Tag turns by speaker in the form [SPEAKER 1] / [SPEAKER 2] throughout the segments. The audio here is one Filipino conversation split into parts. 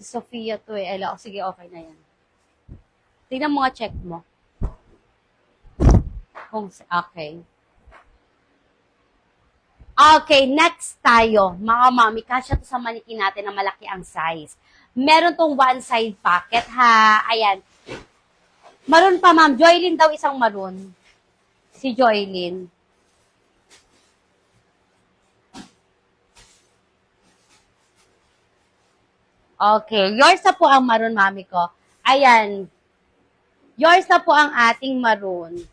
[SPEAKER 1] Sofia to eh. Ella, sige, okay na yan. Tingnan mo nga, check mo. Okay. Okay, next tayo. Mga mami, kasya to sa manikin natin na malaki ang size. Meron tong one side pocket, ha? Ayan. Maroon pa, ma'am. Joylyn daw isang maroon. Si Joylyn. Okay, yours na po ang maroon, mami ko. Ayan. Yours na po ang ating maroon.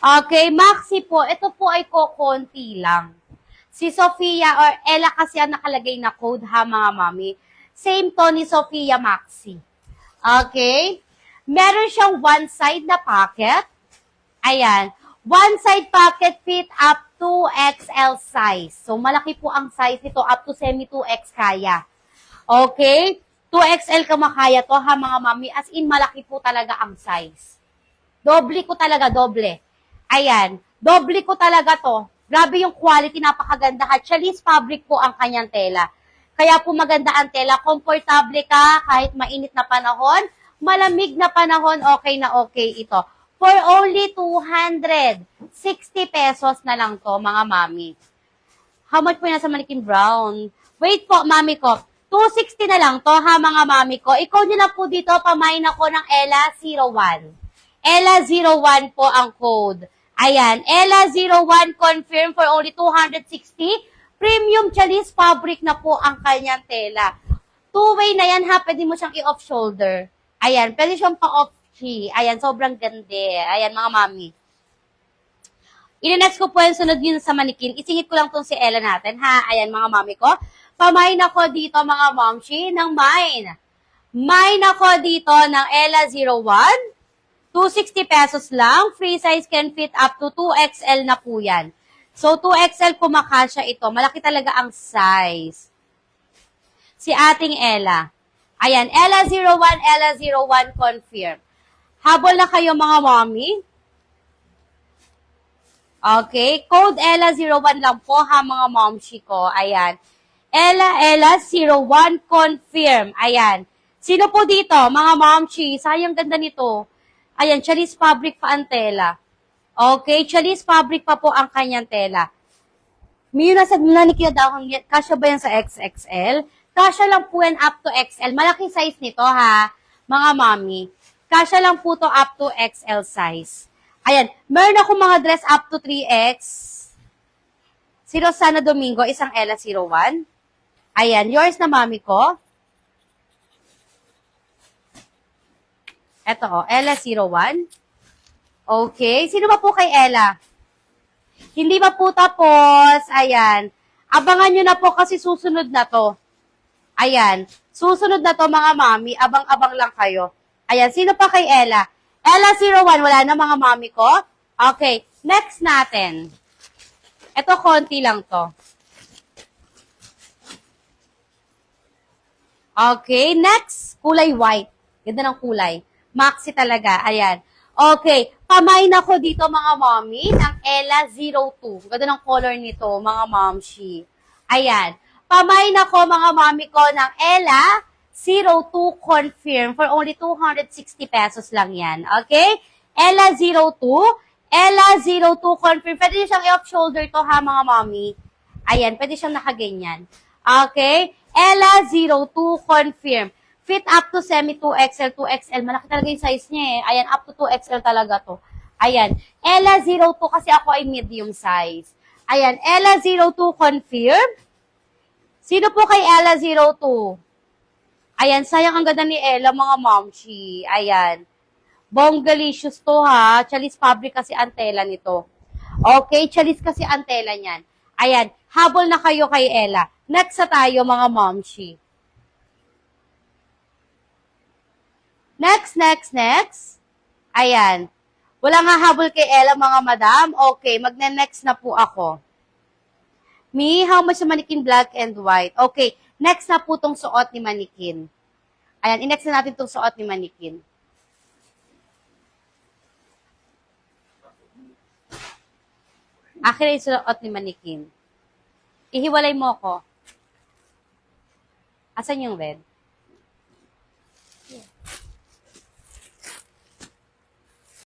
[SPEAKER 1] Okay, Maxi po, ito po ay kokonti lang. Si Sofia or Ella kasi ang nakalagay na code ha mga mami. Same to ni Sofia Maxi. Okay? Meron siyang one side na pocket. Ayan. One side pocket fit up to XL size. So, malaki po ang size nito. Up to semi 2X kaya. Okay? 2XL ka makaya to ha mga mami. As in, malaki po talaga ang size. Doble ko talaga, doble. Ayan. Doble ko talaga to. Grabe yung quality, napakaganda ha. Challis fabric po ang kanyang tela. Kaya po maganda ang tela. Komportable ka kahit mainit na panahon. Malamig na panahon, okay na okay ito. For only 260 pesos na lang to, mga mami. How much po yan sa manikin brown? Wait po, mami ko. 260 na lang to, ha, mga mami ko. Ikaw nyo lang po dito, pamain ako ng Ella01. Ella01 po ang code. Ayan, Ella01 confirm for only 260. Premium Challis fabric na po ang kanyang tela. Two-way na yan, ha. Pwede mo siyang i-off shoulder. Ayan, pwede siyang pa-off. Ayan, sobrang ganda. Ayan, mga mami. Ine-next ko po yung sunod yun sa manikin. Isingit ko lang tong si Ella natin, ha? Ayan, mga mami ko. Pamain ako dito, mga momshi, ng mine. Mine ako dito ng Ella01. 260 pesos lang. Free size can fit up to 2XL na po yan. So, 2XL kumakasya ito. Malaki talaga ang size. Si ating Ella. Ayan, Ella01, Ella01 confirm. Habol na kayo mga mommy. Okay, code Ella01 lang po ha mga momshi ko. Ayan. Ella01 confirm. Ayan. Sino po dito? Mga momshi. Sayang ganda nito. Ayan, Challis fabric pa ang tela. Okay, Challis fabric pa po ang kanyang tela. May nasa nanikita daw, kasya ba yan sa XXL? Kasya lang po yan up to XL. Malaki size nito ha, mga mommy. Kasya lang po to up to XL size. Ayan, meron ako mga dress up to 3X. Si Rosana Domingo, isang Ella01. Ayan, yours na mami ko. Ito, Ella01. Okay, sino ba po kay Ella? Hindi ba po tapos? Ayan. Abangan nyo na po kasi susunod na to. Ayan. Susunod na to mga mami. Abang-abang lang kayo. Ayan. Sino pa kay Ella? Ella01. Wala na mga mami ko? Okay. Next natin. Ito, konti lang to. Okay. Next. Kulay white. Ganda ng kulay. Maxi talaga. Ayan. Okay. Pamain ako dito mga mommy ng Ella02. Ganda ng color nito mga momshi. Ayan. Pamain ako mga mommy ko ng Ella02 confirm for only 260 pesos lang yan. Okay? Ella02. Ella02 confirm. Pwede nyo siyang i-off shoulder to ha mga mommy. Ayan. Pwede siyang nakaganyan. Okay? Ella02 confirm. Fit up to semi 2XL, 2XL. Malaki talaga yung size niya eh. Ayan, up to 2XL talaga to. Ayan. Ella02 kasi ako ay medium size. Ayan, Ella02 confirm. Sino po kay Ella02? Ayan, sayang ang ganda ni Ella, mga momshi. Ayan. Bonggalicious to ha. Challis fabric kasi ang tela nito. Okay, Challis kasi ang tela niyan. Ayan, habol na kayo kay Ella. Next sa tayo, mga momshi. Next. Ayan. Wala nga habol kay Ella, mga madam. Okay, magne-next na po ako. Me, how much sa manikin black and white? Okay, next na po tong suot ni manikin. Ayan, i-next na natin tong suot ni manikin. Akin na yung suot ni manikin. Ihiwalay mo ko. Asan yung red?